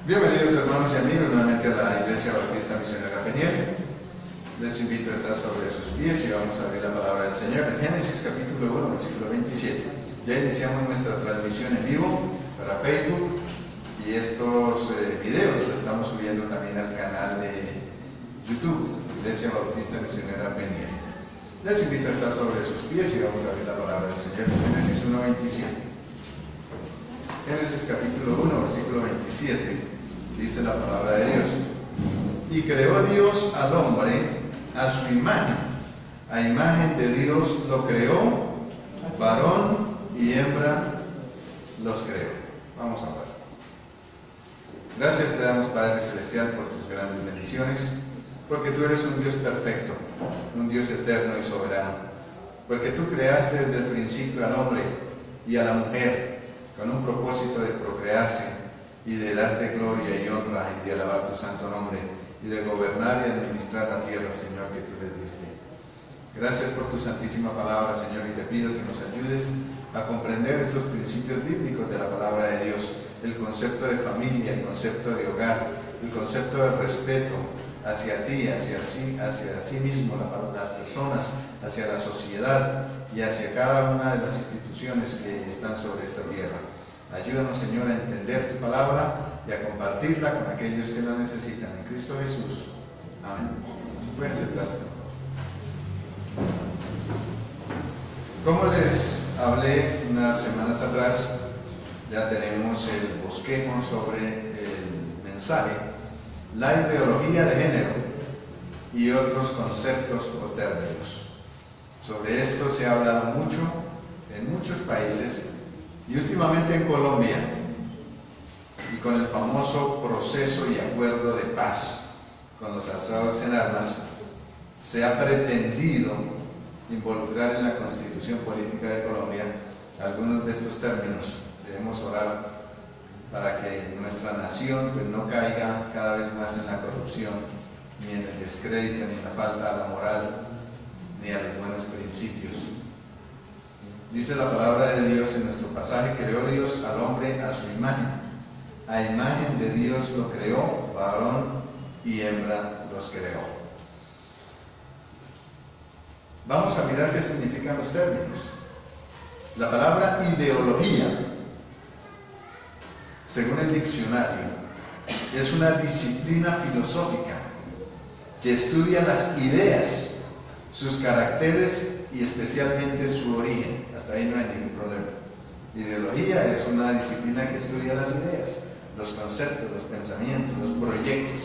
Bienvenidos hermanos y amigos nuevamente a la Iglesia Bautista Misionera Peniel. Les invito a estar sobre sus pies y vamos a abrir la palabra del Señor en Génesis capítulo 1, versículo 27. Ya iniciamos nuestra transmisión en vivo para Facebook y estos videos los estamos subiendo también al canal de YouTube, Iglesia Bautista Misionera Peniel. Les invito a estar sobre sus pies y vamos a abrir la palabra del Señor en Génesis 1, 27. Génesis capítulo 1, versículo 27. Dice la palabra de Dios: y creó Dios al hombre a su imagen, a imagen de Dios lo creó, varón y hembra los creó. Vamos a orar. Gracias te damos, Padre Celestial, por tus grandes bendiciones, porque tú eres un Dios perfecto, un Dios eterno y soberano, porque tú creaste desde el principio al hombre y a la mujer con un propósito de procrearse y de darte gloria y honra y de alabar tu santo nombre y de gobernar y administrar la tierra, Señor, que tú les diste. Gracias por tu santísima palabra, Señor, y te pido que nos ayudes a comprender estos principios bíblicos de la palabra de Dios, el concepto de familia, el concepto de hogar, el concepto de respeto hacia ti, hacia sí mismo, las personas, hacia la sociedad y hacia cada una de las instituciones que están sobre esta tierra. Ayúdanos, Señor, a entender tu palabra y a compartirla con aquellos que la necesitan. En Cristo Jesús. Amén. Pueden sentarse. Como les hablé unas semanas atrás, ya tenemos el bosquejo sobre el mensaje, la ideología de género y otros conceptos o términos. Sobre esto se ha hablado mucho en muchos países y últimamente en Colombia, y con el famoso proceso y acuerdo de paz con los alzados en armas, se ha pretendido involucrar en la constitución política de Colombia algunos de estos términos. Debemos orar para que nuestra nación no caiga cada vez más en la corrupción, ni en el descrédito, ni en la falta a la moral, ni a los buenos principios. Dice la palabra de Dios en nuestro pasaje: creó Dios al hombre a su imagen, a imagen de Dios lo creó, varón y hembra los creó. Vamos a mirar qué significan los términos. La palabra ideología, según el diccionario, es una disciplina filosófica que estudia las ideas, sus caracteres y especialmente su origen. Hasta ahí no hay ningún problema. Ideología es una disciplina que estudia las ideas, los conceptos, los pensamientos, los proyectos.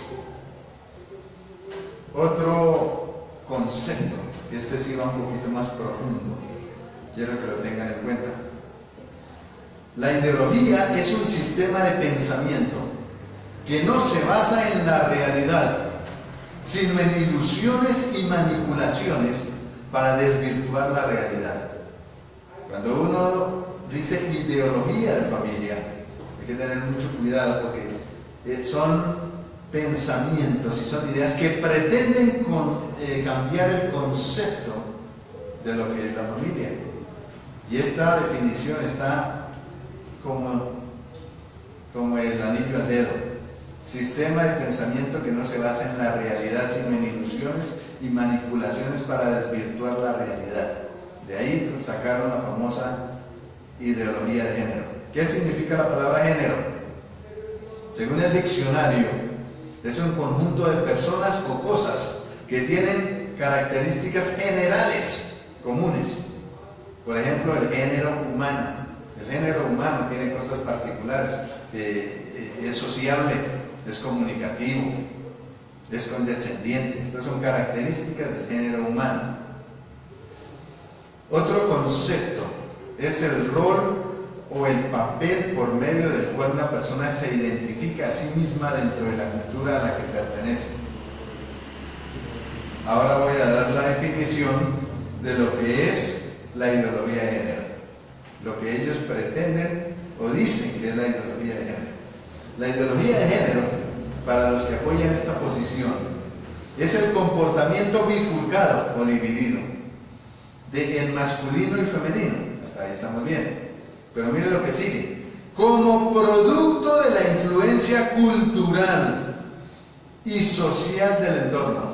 Otro concepto, este sí va un poquito más profundo, quiero que lo tengan en cuenta. La ideología es un sistema de pensamiento que no se basa en la realidad, sino en ilusiones y manipulaciones para desvirtuar la realidad. Cuando uno dice ideología de familia, hay que tener mucho cuidado porque son pensamientos y son ideas que pretenden cambiar el concepto de lo que es la familia. Y esta definición está como el anillo al dedo. Sistema de pensamiento que no se basa en la realidad, sino en ilusiones y manipulaciones para desvirtuar la realidad. De ahí sacaron la famosa ideología de género. ¿Qué significa la palabra género? Según el diccionario, es un conjunto de personas o cosas que tienen características generales comunes. Por ejemplo, el género humano. El género humano tiene cosas particulares. Es sociable, es comunicativo, es condescendiente. Estas son características del género humano. Otro concepto es el rol o el papel por medio del cual una persona se identifica a sí misma dentro de la cultura a la que pertenece. Ahora voy a dar la definición de lo que es la ideología de género, lo que ellos pretenden o dicen que es la ideología de género. La ideología de género, para los que apoyan esta posición, es el comportamiento bifurcado o dividido en masculino y femenino. Hasta ahí estamos bien. Pero mire lo que sigue: como producto de la influencia cultural y social del entorno.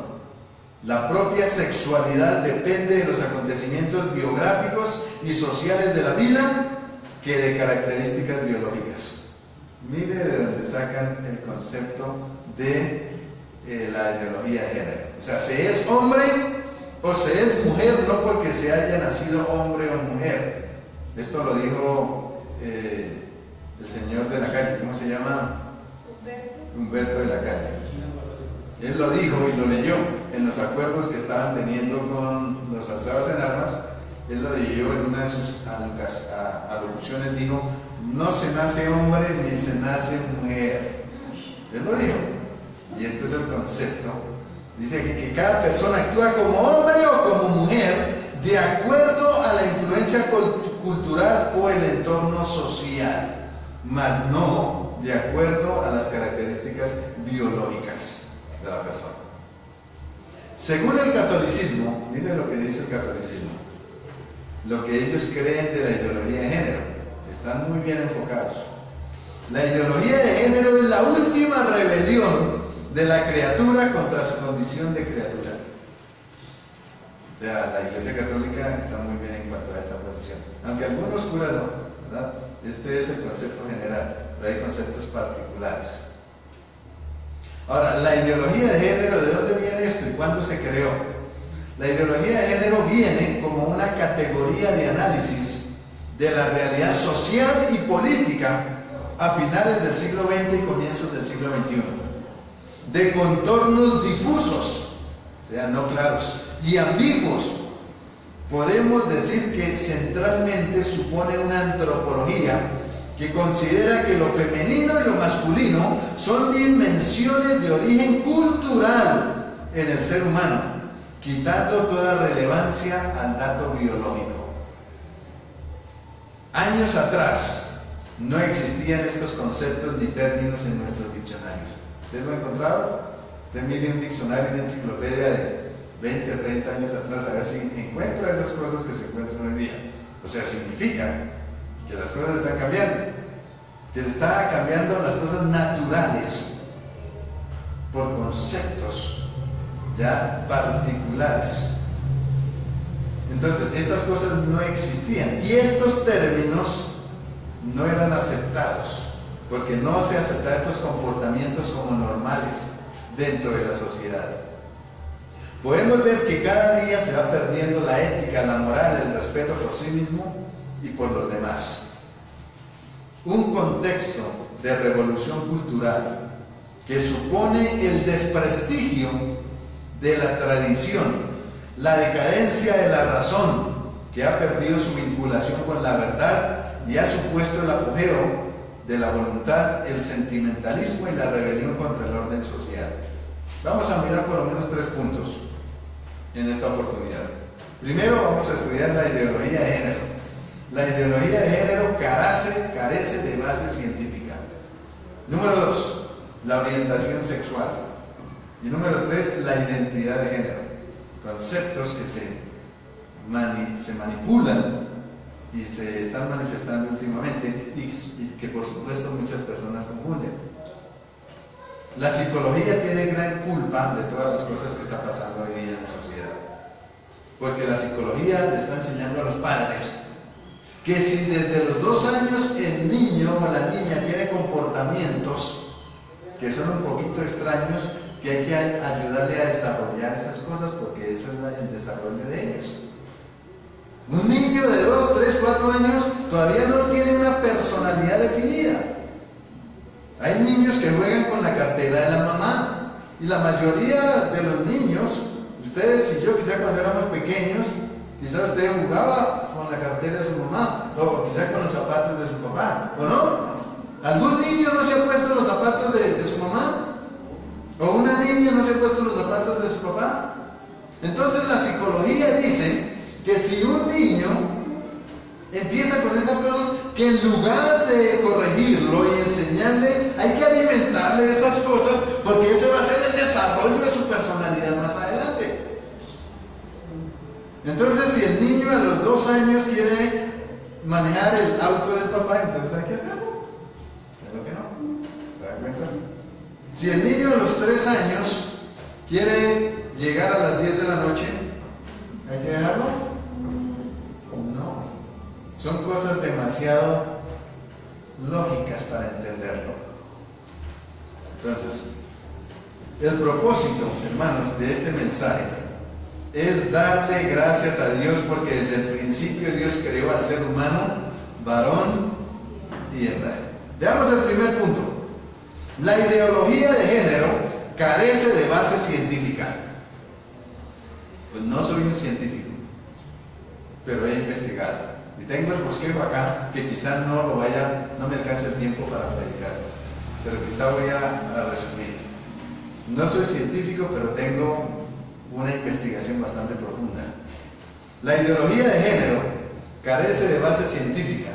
La propia sexualidad depende de los acontecimientos biográficos y sociales de la vida que de características biológicas. Mire de dónde sacan el concepto de la ideología de género. O sea, se es hombre o se es mujer, no porque se haya nacido hombre o mujer. Esto lo dijo el señor de la calle, ¿cómo se llama? Humberto de la Calle. Él lo dijo y lo leyó en los acuerdos que estaban teniendo con los alzados en armas. Él lo leyó en una de sus alocuciones, dijo: no se nace hombre ni se nace mujer. Él lo dijo. Y este es el concepto. Dice que cada persona actúa como hombre o como mujer de acuerdo a la influencia cultural o el entorno social, mas no de acuerdo a las características biológicas de la persona. Según el catolicismo, mire lo que dice el catolicismo, lo que ellos creen de la ideología de género, están muy bien enfocados. La ideología de género es la última rebelión de la criatura contra su condición de criatura. O sea, la Iglesia Católica está muy bien en cuanto a esta posición, aunque algunos curas no, ¿verdad? Este es el concepto general, pero hay conceptos particulares. Ahora, la ideología de género, ¿de dónde viene esto y cuándo se creó? La ideología de género viene como una categoría de análisis de la realidad social y política a finales del siglo XX y comienzos del siglo XXI, de contornos difusos, o sea, no claros, y ambiguos. Podemos decir que centralmente supone una antropología que considera que lo femenino y lo masculino son dimensiones de origen cultural en el ser humano, quitando toda relevancia al dato biológico. Años atrás no existían estos conceptos ni términos en nuestros diccionarios. ¿Usted lo ha encontrado? Usted mide un diccionario, una enciclopedia de 20 o 30 años atrás, a ver si encuentra esas cosas que se encuentran hoy día. O sea, significa que las cosas están cambiando, que se están cambiando las cosas naturales por conceptos ya particulares. Entonces, estas cosas no existían y estos términos no eran aceptados, porque no se aceptaban estos comportamientos como normales dentro de la sociedad. Podemos ver que cada día se va perdiendo la ética, la moral, el respeto por sí mismo y por los demás. Un contexto de revolución cultural que supone el desprestigio de la tradición, la decadencia de la razón, que ha perdido su vinculación con la verdad y ha supuesto el apogeo de la voluntad, el sentimentalismo y la rebelión contra el orden social. Vamos a mirar por lo menos 3 puntos en esta oportunidad. Primero vamos a estudiar la ideología de género. La ideología de género carece de base científica. Número 2, la orientación sexual. Y número 3, la identidad de género. Conceptos que se manipulan y se están manifestando últimamente y que por supuesto muchas personas confunden. La psicología tiene gran culpa de todas las cosas que está pasando hoy día en la sociedad, porque la psicología le está enseñando a los padres que si desde los 2 años el niño o la niña tiene comportamientos que son un poquito extraños, que hay que ayudarle a desarrollar esas cosas, porque eso es el desarrollo de ellos. Un niño de 2, 3, 4 años todavía no tiene una personalidad definida. Hay niños que juegan con la cartera de la mamá, y la mayoría de los niños, ustedes y yo, quizá cuando éramos pequeños, quizá usted jugaba con la cartera de su mamá, o quizá con los zapatos de su papá, ¿o no? ¿Algún niño no se ha puesto los zapatos de su mamá? ¿O una niña no se ha puesto los zapatos de su papá? Entonces la psicología dice que si un niño empieza con esas cosas, que en lugar de corregirlo y enseñarle, hay que alimentarle esas cosas, porque ese va a ser el desarrollo de su personalidad más adelante. Entonces, si el niño a los 2 años quiere manejar el auto del papá, entonces hay que hacerlo. Si el niño a los 3 años quiere llegar a las 10 de la noche, ¿hay que dejarlo? No. Son cosas demasiado lógicas para entenderlo. Entonces, el propósito, hermanos, de este mensaje es darle gracias a Dios porque desde el principio Dios creó al ser humano varón y hembra. Veamos el primer punto. La ideología de género carece de base científica. Pues no soy un científico, pero he investigado. Y tengo el bosquejo acá, que quizás no me alcance el tiempo para predicar, pero quizá voy a resumir. No soy científico, pero tengo una investigación bastante profunda. La ideología de género carece de base científica.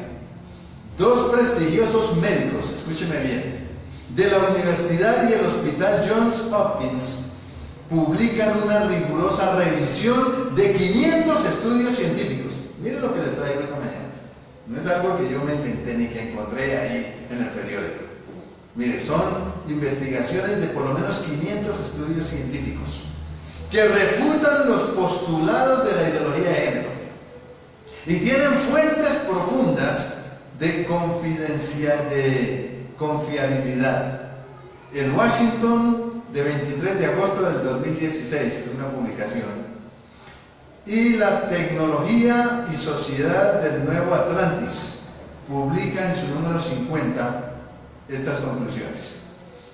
2 prestigiosos médicos, escúcheme bien, de la Universidad y el Hospital Johns Hopkins publican una rigurosa revisión de 500 estudios científicos. Miren lo que les traigo esta mañana. No es algo que yo me inventé ni que encontré ahí en el periódico. Mire, son investigaciones de por lo menos 500 estudios científicos que refutan los postulados de la ideología de género y tienen fuentes profundas de confiabilidad. El Washington, de 23 de agosto del 2016, es una publicación. Y la Tecnología y Sociedad del Nuevo Atlantis publica en su número 50 estas conclusiones.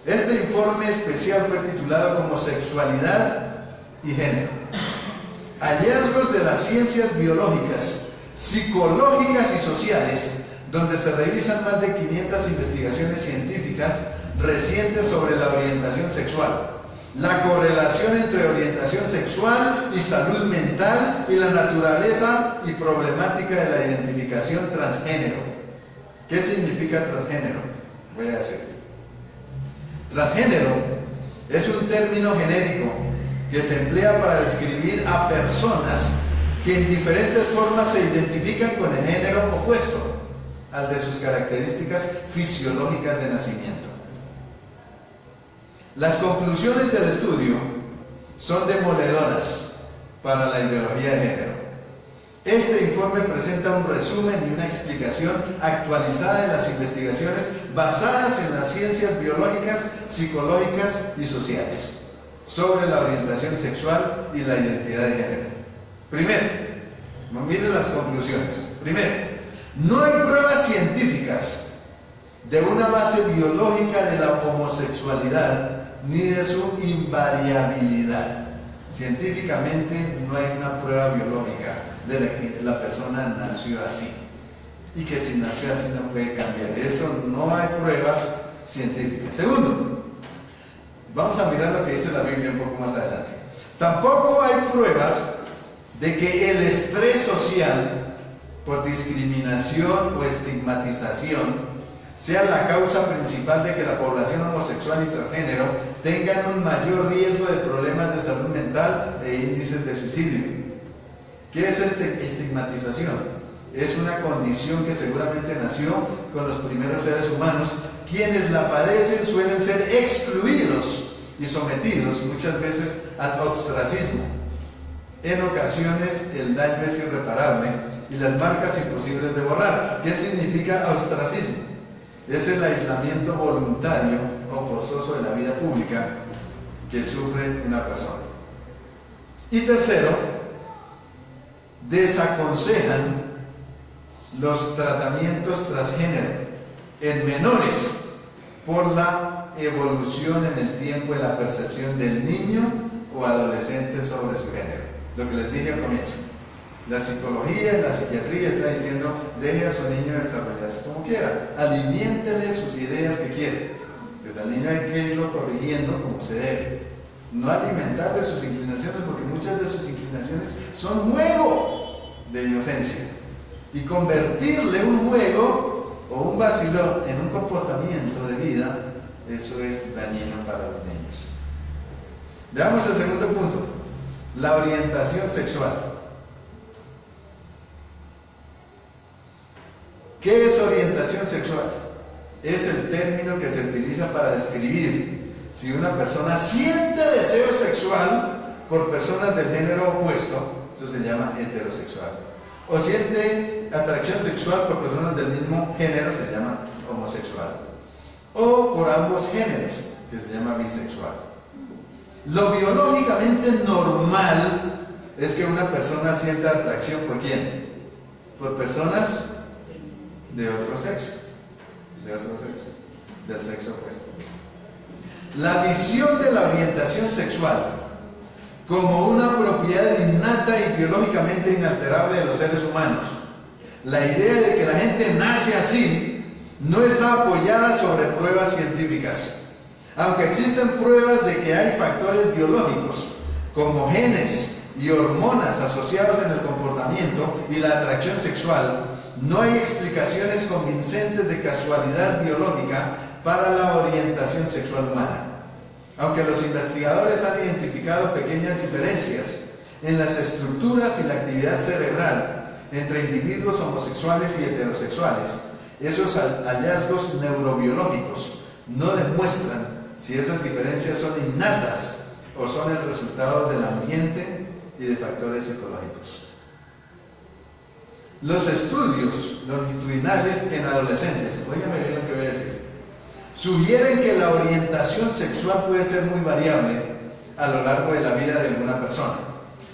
Este informe especial fue titulado como Sexualidad y Género. Hallazgos de las ciencias biológicas, psicológicas y sociales, donde se revisan más de 500 investigaciones científicas recientes sobre la orientación sexual, la correlación entre orientación sexual y salud mental y la naturaleza y problemática de la identificación transgénero. ¿Qué significa transgénero? Voy a decir. Transgénero es un término genérico que se emplea para describir a personas que en diferentes formas se identifican con el género opuesto al de sus características fisiológicas de nacimiento. Las conclusiones del estudio son demoledoras para la ideología de género. Este informe presenta un resumen y una explicación actualizada de las investigaciones basadas en las ciencias biológicas, psicológicas y sociales sobre la orientación sexual y la identidad de género. Primero, miren las conclusiones. Primero, no hay pruebas científicas de una base biológica de la homosexualidad ni de su invariabilidad. Científicamente no hay una prueba biológica de que la persona nació así y que si nació así no puede cambiar. Eso no hay pruebas científicas. Segundo, vamos a mirar lo que dice la Biblia un poco más adelante. Tampoco hay pruebas de que el estrés social por discriminación o estigmatización sea la causa principal de que la población homosexual y transgénero tengan un mayor riesgo de problemas de salud mental e índices de suicidio. ¿Qué es estigmatización? Es una condición que seguramente nació con los primeros seres humanos. Quienes la padecen suelen ser excluidos y sometidos muchas veces al ostracismo. En ocasiones el daño es irreparable y las marcas imposibles de borrar. ¿Qué significa ostracismo? Es el aislamiento voluntario o forzoso de la vida pública que sufre una persona. Y tercero, desaconsejan los tratamientos transgénero en menores por la evolución en el tiempo de la percepción del niño o adolescente sobre su género. Lo que les dije al comienzo. La psicología y la psiquiatría está diciendo, deje a su niño desarrollarse como quiera, aliméntele sus ideas que quiere. Pues al niño hay que irlo corrigiendo como se debe. No alimentarle sus inclinaciones, porque muchas de sus inclinaciones son juego de inocencia. Y convertirle un juego o un vacilón en un comportamiento de vida, eso es dañino para los niños. Veamos el segundo punto, la orientación sexual. ¿Qué es orientación sexual? Es el término que se utiliza para describir si una persona siente deseo sexual por personas del género opuesto, eso se llama heterosexual. O siente atracción sexual por personas del mismo género, se llama homosexual. O por ambos géneros, que se llama bisexual. Lo biológicamente normal es que una persona sienta atracción ¿por quién? Por personas de otro sexo, del sexo opuesto. La visión de la orientación sexual como una propiedad innata y biológicamente inalterable de los seres humanos. La idea de que la gente nace así no está apoyada sobre pruebas científicas. Aunque existen pruebas de que hay factores biológicos, como genes y hormonas asociados en el comportamiento y la atracción sexual, no hay explicaciones convincentes de casualidad biológica para la orientación sexual humana. Aunque los investigadores han identificado pequeñas diferencias en las estructuras y la actividad cerebral entre individuos homosexuales y heterosexuales, esos hallazgos neurobiológicos no demuestran si esas diferencias son innatas o son el resultado del ambiente y de factores psicológicos. Los estudios longitudinales en adolescentes, óigame bien lo que voy a decir, sugieren que la orientación sexual puede ser muy variable a lo largo de la vida de alguna persona,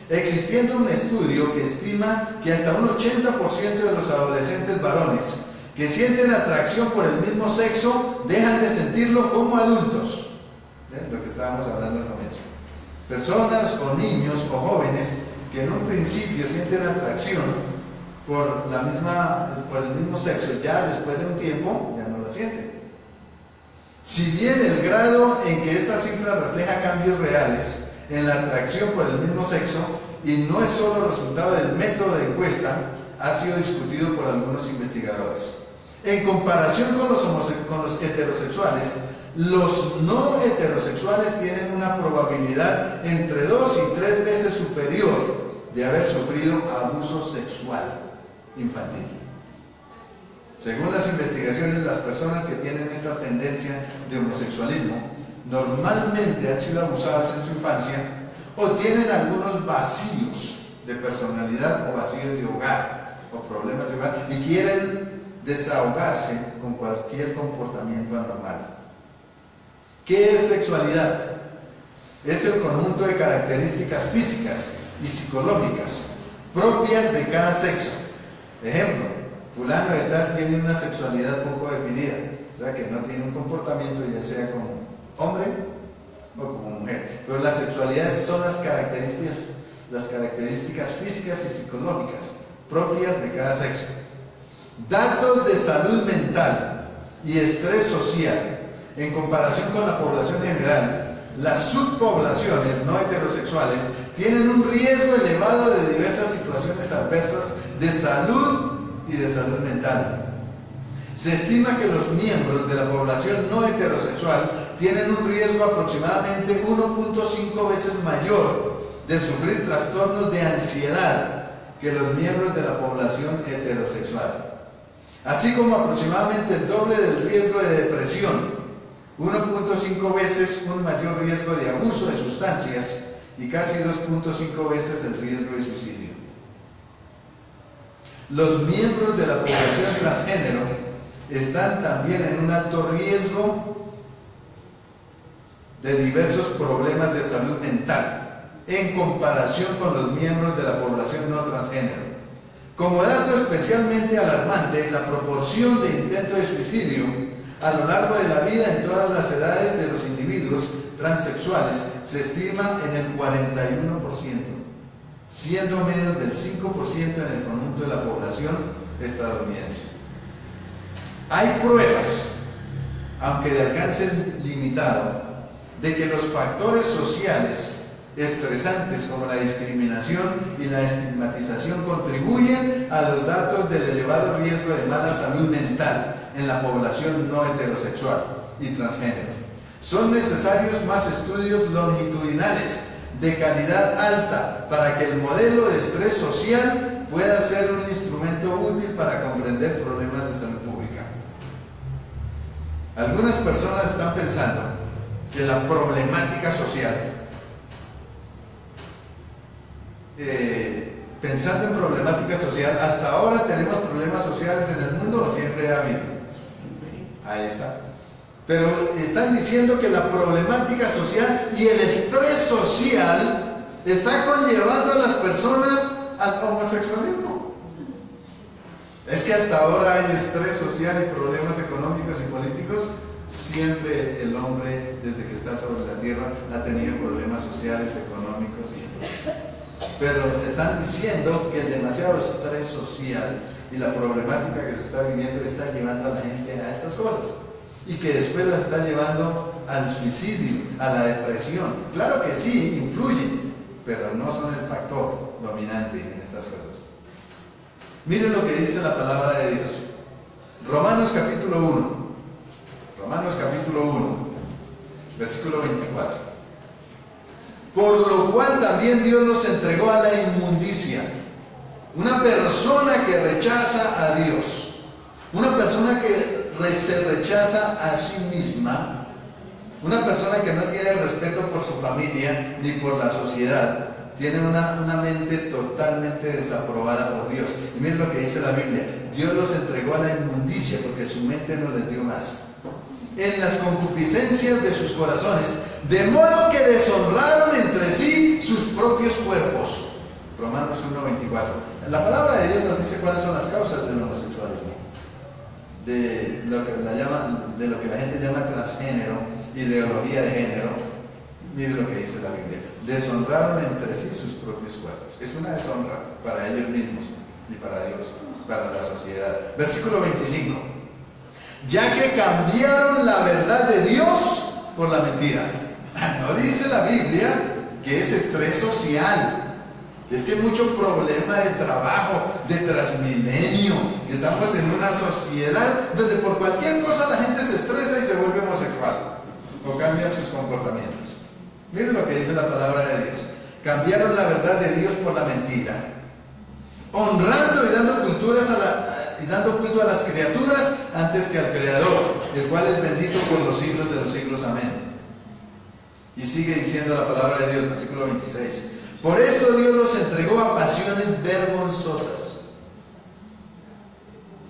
existiendo un estudio que estima que hasta un 80% de los adolescentes varones que sienten atracción por el mismo sexo dejan de sentirlo como adultos. Lo que estábamos hablando al comienzo. Personas o niños o jóvenes que en un principio sienten atracción por el mismo sexo, ya después de un tiempo ya no lo sienten. Si bien el grado en que esta cifra refleja cambios reales en la atracción por el mismo sexo y no es solo resultado del método de encuesta, ha sido discutido por algunos investigadores. En comparación con los heterosexuales, los no heterosexuales tienen una probabilidad entre 2 y 3 veces superior de haber sufrido abuso sexual infantil. Según las investigaciones, las personas que tienen esta tendencia de homosexualismo normalmente han sido abusadas en su infancia o tienen algunos vacíos de personalidad o vacíos de hogar o problemas de hogar y quieren desahogarse con cualquier comportamiento anormal. ¿Qué es sexualidad? Es el conjunto de características físicas y psicológicas propias de cada sexo. Ejemplo, fulano de tal tiene una sexualidad poco definida, o sea que no tiene un comportamiento ya sea como hombre o como mujer. Pero las sexualidades son las características físicas y psicológicas propias de cada sexo. Datos de salud mental y estrés social en comparación con la población general, las subpoblaciones no heterosexuales tienen un riesgo elevado de diversas situaciones adversas de salud y de salud mental. Se estima que los miembros de la población no heterosexual tienen un riesgo aproximadamente 1.5 veces mayor de sufrir trastornos de ansiedad que los miembros de la población heterosexual, así como aproximadamente el doble del riesgo de depresión, 1.5 veces un mayor riesgo de abuso de sustancias y casi 2.5 veces el riesgo de suicidio. Los miembros de la población transgénero están también en un alto riesgo de diversos problemas de salud mental en comparación con los miembros de la población no transgénero. Como dato especialmente alarmante, la proporción de intentos de suicidio a lo largo de la vida en todas las edades de los individuos transexuales se estima en el 41%, siendo menos del 5% en el conjunto de la población estadounidense. Hay pruebas, aunque de alcance limitado, de que los factores sociales estresantes como la discriminación y la estigmatización contribuyen a los datos del elevado riesgo de mala salud mental en la población no heterosexual y transgénero. Son necesarios más estudios longitudinales de calidad alta para que el modelo de estrés social pueda ser un instrumento útil para comprender problemas de salud pública. Algunas personas están pensando que la problemática social, pensando en problemática social, ¿hasta ahora tenemos problemas sociales en el mundo o siempre ha habido? Ahí está. Pero están diciendo que la problemática social y el estrés social está conllevando a las personas al homosexualismo. Es que hasta ahora hay estrés social y problemas económicos y políticos. Siempre el hombre, desde que está sobre la tierra, ha tenido problemas sociales, económicos pero están diciendo que el demasiado estrés social y la problemática que se está viviendo está llevando a la gente a estas cosas y que después las está llevando al suicidio, a la depresión. Claro que sí, influyen, pero no son el factor dominante en estas cosas. Miren lo que dice la palabra de Dios. Romanos capítulo 1. Romanos capítulo 1, versículo 24. Por lo cual también Dios los entregó a la inmundicia. Una persona que rechaza a Dios, una persona que se rechaza a sí misma, una persona que no tiene respeto por su familia ni por la sociedad, tiene una mente totalmente desaprobada por Dios. Y miren lo que dice la Biblia: Dios los entregó a la inmundicia porque su mente no les dio más, en las concupiscencias de sus corazones, de modo que deshonraron entre sí sus propios cuerpos. Romanos 1:24. La palabra de Dios nos dice cuáles son las causas del homosexualismo, de lo que la gente llama transgénero, ideología de género. Mire lo que dice la Biblia: deshonraron entre sí sus propios cuerpos. Es una deshonra para ellos mismos y para Dios, para la sociedad. Versículo 25. Ya que cambiaron la verdad de Dios por la mentira. No dice la Biblia que es estrés social. Es que hay mucho problema de trabajo, de transmilenio. Estamos en una sociedad donde por cualquier cosa la gente se estresa y se vuelve homosexual o cambia sus comportamientos. Miren lo que dice la palabra de Dios: cambiaron la verdad de Dios por la mentira, honrando y dando culto a las criaturas antes que al Creador, el cual es bendito por los siglos de los siglos. Amén. Y sigue diciendo la palabra de Dios, versículo 26. Por esto Dios los entregó a pasiones vergonzosas.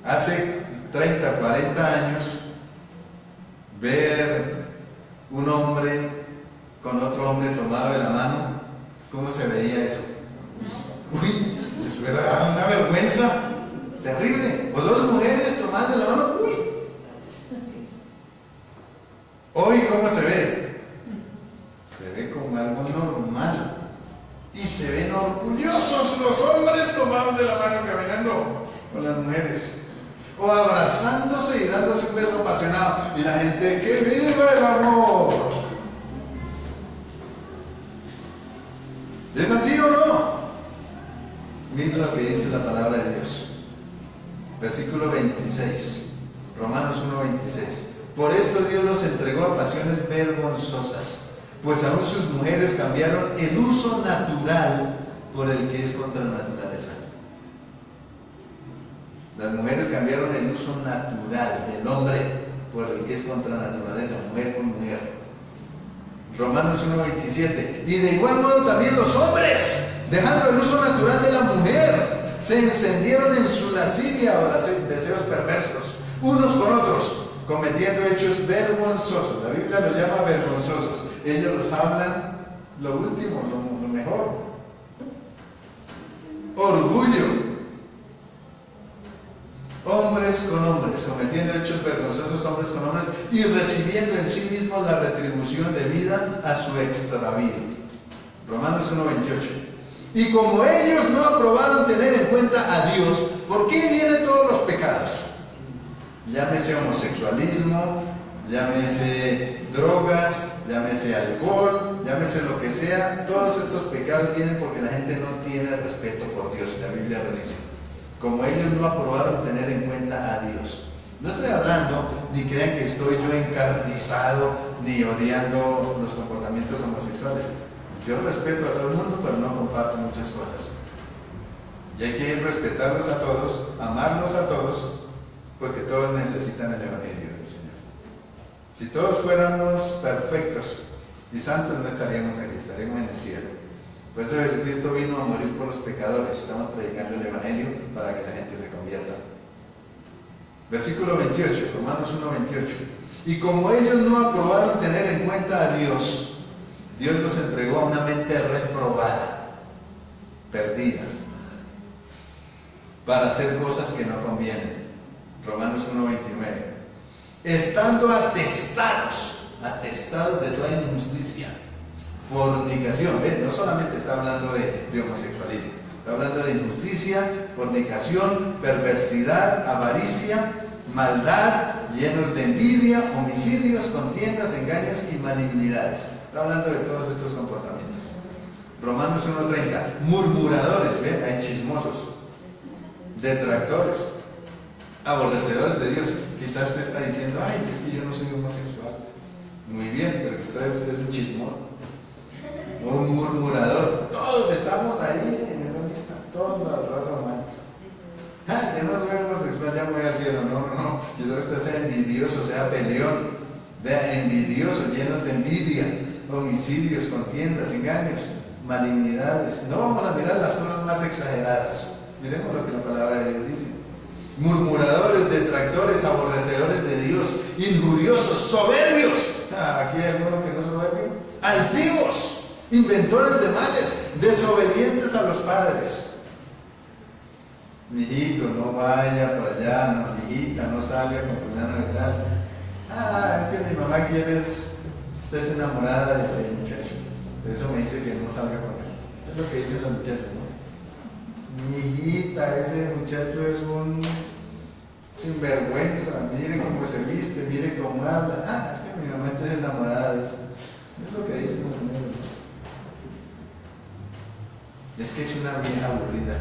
Hace 30, 40 años, ver un hombre con otro hombre tomado de la mano, ¿cómo se veía eso? Uy, eso era una vergüenza terrible. O dos mujeres tomadas de la mano, uy. Hoy, ¿cómo se ve? Se ve como algo normal. Y se ven orgullosos los hombres tomados de la mano caminando con las mujeres, o abrazándose y dándose un beso apasionado, y la gente, ¡que viva el amor! ¿Es así o no? Miren lo que dice la palabra de Dios, versículo 26, Romanos 1:26. Por esto Dios los entregó a pasiones vergonzosas, pues aún sus mujeres cambiaron el uso natural por el que es contra la naturaleza. Las mujeres cambiaron el uso natural del hombre por el que es contra la naturaleza, mujer con mujer. Romanos 1:27. Y de igual modo también los hombres, dejando el uso natural de la mujer, se encendieron en su lascivia o deseos perversos, unos con otros, cometiendo hechos vergonzosos. La Biblia los llama vergonzosos. Ellos los hablan lo último, lo mejor. Orgullo. Hombres con hombres, cometiendo hechos vergonzosos hombres con hombres, y recibiendo en sí mismos la retribución debida a su extravío. Romanos 1:28. Y como ellos no aprobaron tener en cuenta a Dios, ¿por qué vienen todos los pecados? Llámese homosexualismo, llámese drogas, llámese alcohol, llámese lo que sea. Todos estos pecados vienen porque la gente no tiene respeto por Dios, y la Biblia lo dice. Como ellos no aprobaron tener en cuenta a Dios. No estoy hablando, ni crean que estoy yo encarnizado, ni odiando los comportamientos homosexuales. Yo respeto a todo el mundo, pero no comparto muchas cosas. Y hay que respetarlos a todos, amarlos a todos, porque todos necesitan el Evangelio del Señor. Si todos fuéramos perfectos y santos, no estaríamos aquí, estaríamos en el cielo. Por eso Jesucristo vino a morir por los pecadores. Estamos predicando el Evangelio para que la gente se convierta. Versículo 28, Romanos 1:28. Y como ellos no aprobaron tener en cuenta a Dios, Dios los entregó a una mente reprobada, perdida, para hacer cosas que no convienen. Romanos 1:29. Estando atestados de toda injusticia, fornicación. No solamente está hablando de homosexualismo, está hablando de injusticia, fornicación, perversidad, avaricia, maldad, llenos de envidia, homicidios, contiendas, engaños y malignidades. Está hablando de todos estos comportamientos. Romanos 1:30. Murmuradores, hay chismosos, detractores, aborrecedores de Dios. Quizás usted está diciendo, ay, es que yo no soy homosexual. Muy bien, pero quizás usted es un chismoso, un murmurador. Todos estamos ahí en esa lista, toda la raza humana. Yo no soy homosexual, ya me voy al cielo. No. Quizás usted sea envidioso, sea peleón, vea, envidioso, lleno de envidia, homicidios, contiendas, engaños, malignidades. No vamos a mirar las cosas más exageradas. Miremos lo que la palabra de Dios dice. Murmuradores, detractores, aborrecedores de Dios, injuriosos, soberbios. Aquí hay alguno que no es soberbio. Altivos, inventores de males, desobedientes a los padres. Mijito, no vaya para allá, no, hijita, no salga con fulano de tal. Es que mi mamá quiere, usted es enamorada del muchacho. Por eso me dice que no salga con él. Es lo que dicen los muchachos, ¿no? Mi hijita, ese muchacho es un sinvergüenza, mire cómo se viste, mire cómo habla. Es que mi mamá está enamorada de él. Es lo que dicen los niños. Es que es una vieja aburrida.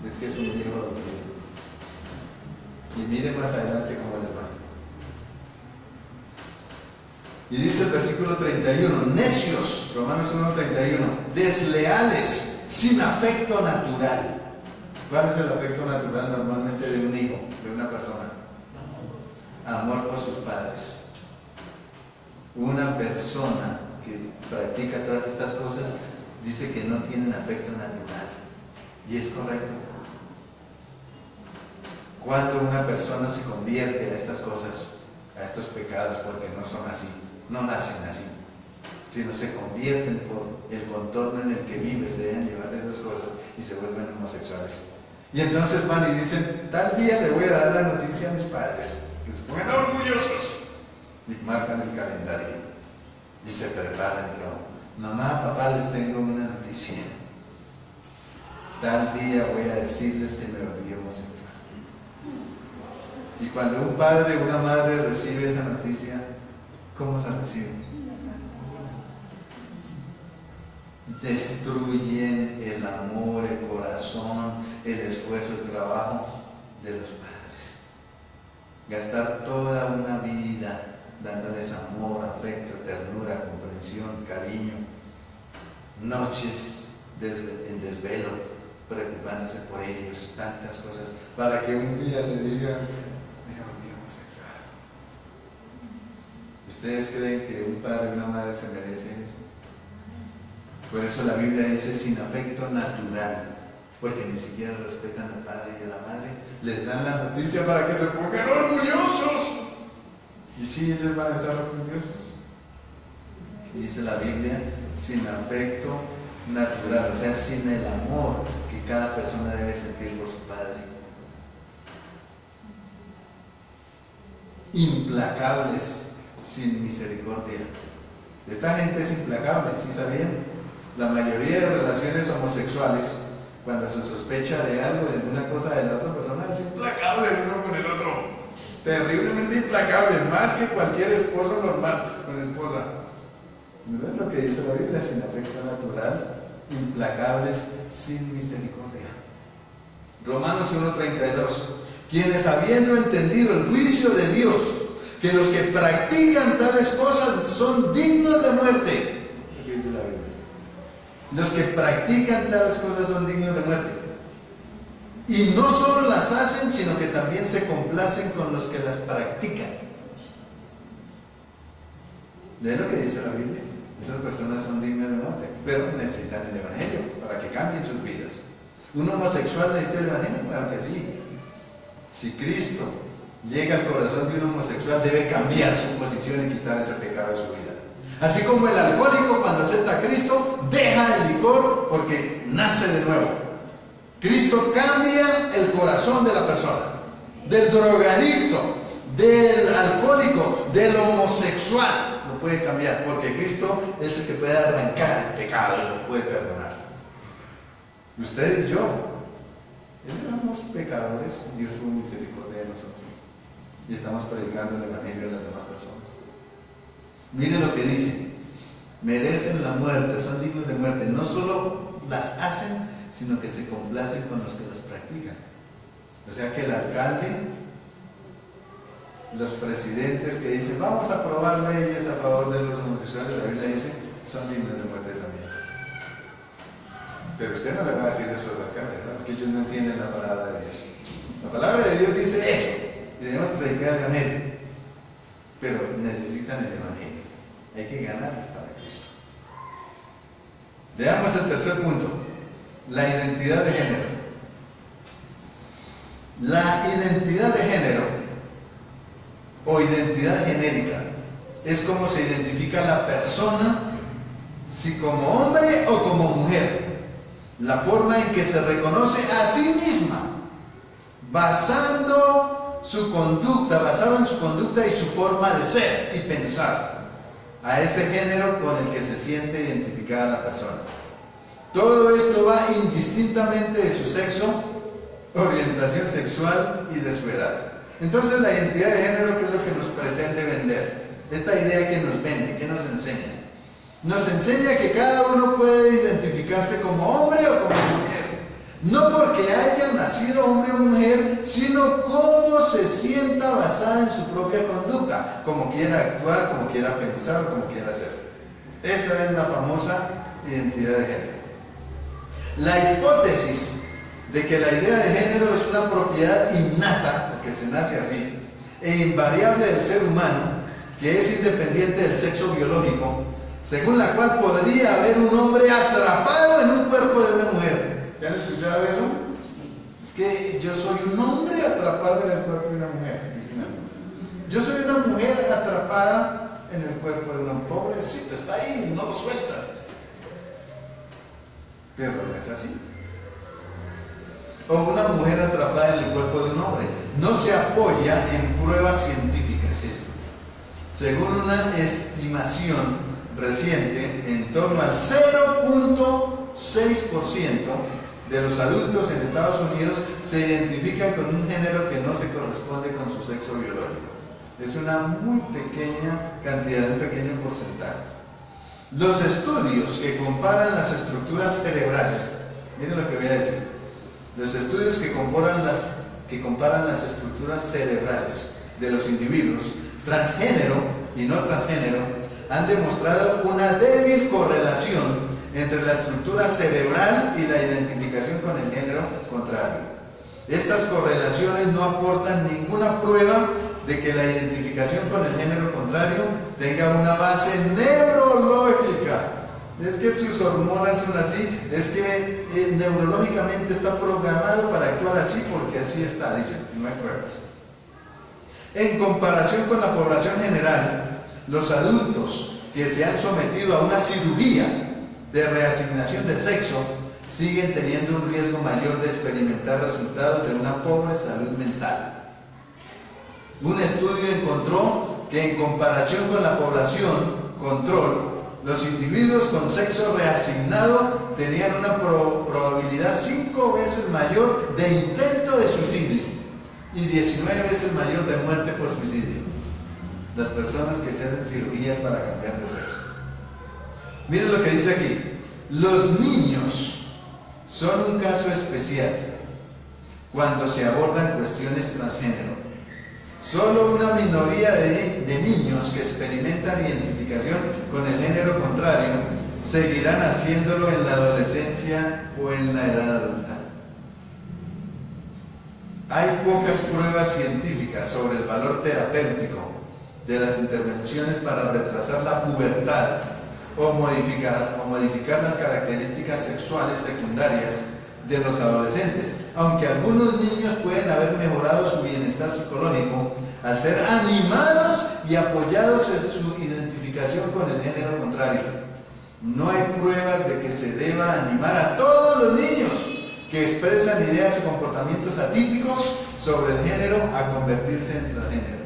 Es que es un viejo aburrido. Y mire más adelante cómo les va. Y dice el versículo 31, necios, Romanos 1:31, desleales, sin afecto natural. ¿Cuál es el afecto natural normalmente de un hijo, de una persona? Amor por sus padres. Una persona que practica todas estas cosas dice que no tienen afecto natural. Y es correcto. Cuando una persona se convierte a estas cosas, a estos pecados, porque no son así, no nacen así, sino se convierten por el contorno en el que vive, se dejan llevar de esas cosas y se vuelven homosexuales. Y entonces van y dicen, tal día le voy a dar la noticia a mis padres, que se pongan orgullosos, y marcan el calendario y se preparan y todo. Mamá, papá, les tengo una noticia. Tal día voy a decirles que me volví homosexual. Y cuando un padre o una madre recibe esa noticia, ¿cómo la reciben? Destruyen el amor, el corazón, el esfuerzo, el trabajo de los padres. Gastar toda una vida dándoles amor, afecto, ternura, comprensión, cariño, noches en desvelo, preocupándose por ellos, tantas cosas, para que un día le digan, me volví homosexual. ¿Ustedes creen que un padre o una madre se merece eso? Por eso la Biblia dice sin afecto natural, porque ni siquiera respetan al padre y a la madre, les dan la noticia para que se pongan orgullosos. Y sí, ellos van a estar orgullosos. Dice la Biblia, sin afecto natural, o sea, sin el amor que cada persona debe sentir por su padre. Implacables, sin misericordia. Esta gente es implacable, ¿sí sabían? La mayoría de relaciones homosexuales, cuando se sospecha de algo, de alguna cosa de la otra persona, es implacable el uno con el otro. Terriblemente implacable, más que cualquier esposo normal con esposa. ¿No es lo que dice la Biblia? Sin afecto natural, implacables, sin misericordia. Romanos 1:32. Quienes habiendo entendido el juicio de Dios, que los que practican tales cosas son dignos de muerte. Los que practican tales cosas son dignos de muerte. Y no solo las hacen, sino que también se complacen con los que las practican. Lee lo que dice la Biblia. Estas personas son dignas de muerte, pero necesitan el Evangelio para que cambien sus vidas. ¿Un homosexual necesita el Evangelio? Claro que sí. Si Cristo llega al corazón de un homosexual, debe cambiar su posición y quitar ese pecado de su vida. Así como el alcohólico, cuando acepta a Cristo, deja el licor porque nace de nuevo. Cristo cambia el corazón de la persona, del drogadicto, del alcohólico, del homosexual. Lo puede cambiar porque Cristo es el que puede arrancar el pecado y lo puede perdonar. Usted y yo éramos pecadores, Dios tuvo misericordia de nosotros y estamos predicando el Evangelio a las demás personas. Mire lo que dice: merecen la muerte, son dignos de muerte. No solo las hacen, sino que se complacen con los que las practican. O sea que el alcalde, los presidentes que dicen vamos a aprobar leyes a favor de los homosexuales, la Biblia dice son dignos de muerte también. Pero usted no le va a decir eso al alcalde, ¿verdad? Porque ellos no entienden la palabra de Dios. La palabra de Dios dice eso, y debemos predicar el Evangelio, pero necesitan el Evangelio. Hay que ganarles para Cristo. Veamos el tercer punto: la identidad de género. La identidad de género o identidad genérica es como se identifica la persona, si como hombre o como mujer. La forma en que se reconoce a sí misma, basado en su conducta y su forma de ser y pensar, a ese género con el que se siente identificada la persona. Todo esto va indistintamente de su sexo, orientación sexual y de su edad. Entonces, la identidad de género, ¿qué es lo que nos pretende vender? Esta idea que nos vende, que nos enseña. Nos enseña que cada uno puede identificarse como hombre o como mujer. No porque haya nacido hombre o mujer, sino cómo se sienta basada en su propia conducta, como quiera actuar, como quiera pensar, como quiera ser. Esa es la famosa identidad de género. La hipótesis de que la idea de género es una propiedad innata, porque se nace así, e invariable del ser humano, que es independiente del sexo biológico, según la cual podría haber un hombre atrapado en un cuerpo de una mujer. ¿Ya han escuchado eso? Es que yo soy un hombre atrapado en el cuerpo de una mujer. Yo soy una mujer atrapada en el cuerpo de una pobrecita, está ahí, no lo suelta. Pero no es así. O una mujer atrapada en el cuerpo de un hombre. No se apoya en pruebas científicas esto. Según una estimación reciente, en torno al 0.6% de los adultos en Estados Unidos se identifican con un género que no se corresponde con su sexo biológico. Es una muy pequeña cantidad, un pequeño porcentaje. Los estudios que comparan las estructuras cerebrales, miren lo que voy a decir, los estudios que comparan las estructuras cerebrales de los individuos transgénero y no transgénero han demostrado una débil correlación entre la estructura cerebral y la identificación con el género contrario. Estas correlaciones no aportan ninguna prueba de que la identificación con el género contrario tenga una base neurológica. Es que sus hormonas son así, es que neurológicamente está programado para actuar así porque así está, dicen, no hay pruebas. En comparación con la población general, los adultos que se han sometido a una cirugía de reasignación de sexo siguen teniendo un riesgo mayor de experimentar resultados de una pobre salud mental. Un estudio encontró que en comparación con la población control, los individuos con sexo reasignado tenían una probabilidad 5 veces mayor de intento de suicidio y 19 veces mayor de muerte por suicidio. Las personas que se hacen cirugías para cambiar de sexo. Miren lo que dice aquí. Los niños son un caso especial cuando se abordan cuestiones transgénero. Solo una minoría de niños que experimentan identificación con el género contrario seguirán haciéndolo en la adolescencia o en la edad adulta. Hay pocas pruebas científicas sobre el valor terapéutico de las intervenciones para retrasar la pubertad o modificar las características sexuales secundarias de los adolescentes, aunque algunos niños pueden haber mejorado su bienestar psicológico al ser animados y apoyados en su identificación con el género contrario. No hay pruebas de que se deba animar a todos los niños que expresan ideas y comportamientos atípicos sobre el género a convertirse en transgénero.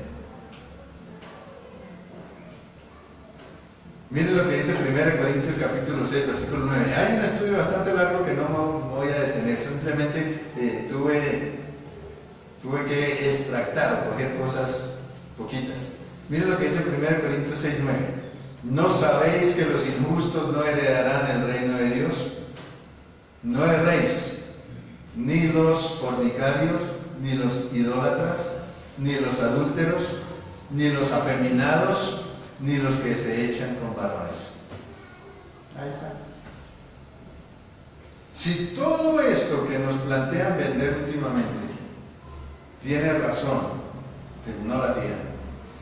Miren lo que dice 1 Corintios capítulo 6, versículo 9. Hay un estudio bastante largo que no me voy a detener, simplemente tuve que extractar o coger cosas poquitas. Miren lo que dice 1 Corintios 6, 9. ¿No sabéis que los injustos no heredarán el reino de Dios? No erréis, ni los fornicarios, ni los idólatras, ni los adúlteros, ni los afeminados, ni los que se echan con varones. Ahí está. Si todo esto que nos plantean vender últimamente tiene razón, que no la tiene,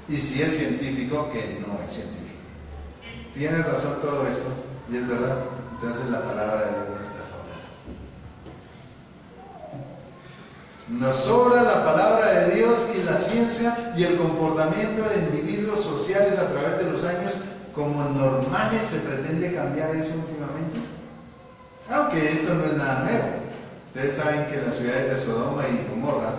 y si es científico, que no es científico, tiene razón todo esto, y es verdad, entonces la palabra de Dios no está sobrando. Nos sobra la palabra de Dios y la ciencia y el comportamiento de individuos sociales a través de los años como normales. Se pretende cambiar eso últimamente, aunque esto no es nada nuevo. Ustedes saben que las ciudades de Sodoma y Gomorra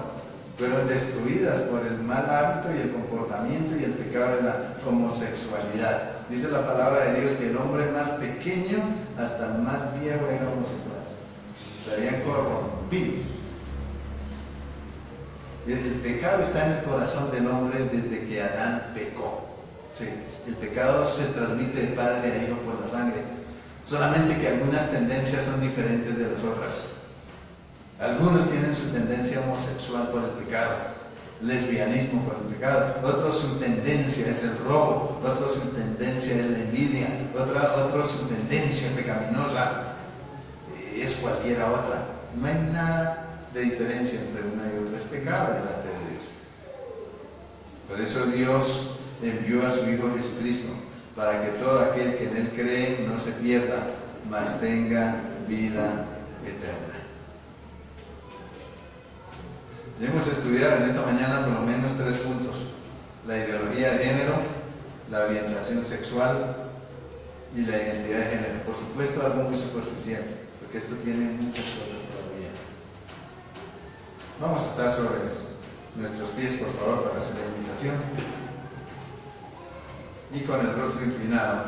fueron destruidas por el mal hábito y el comportamiento y el pecado de la homosexualidad. Dice la palabra de Dios que el hombre más pequeño hasta el más viejo era homosexual. Se habían corrompido. El pecado está en el corazón del hombre desde que Adán pecó. Sí, el pecado se transmite de padre a hijo por la sangre, solamente que algunas tendencias son diferentes de las otras. Algunos tienen su tendencia homosexual por el pecado, lesbianismo por el pecado, otros su tendencia es el robo, otros su tendencia es la envidia, otros su tendencia pecaminosa es cualquiera otra. No hay nada de diferencia entre una y otra, es pecado delante de Dios. Por eso Dios envió a su Hijo Jesucristo, para que todo aquel que en Él cree no se pierda, mas tenga vida eterna. Ya hemos estudiado en esta mañana por lo menos 3 puntos: la ideología de género, la orientación sexual y la identidad de género. Por supuesto, algo muy superficial, porque esto tiene muchas cosas todavía. Vamos a estar sobre nuestros pies, por favor, para hacer la invitación. Y con el rostro inclinado,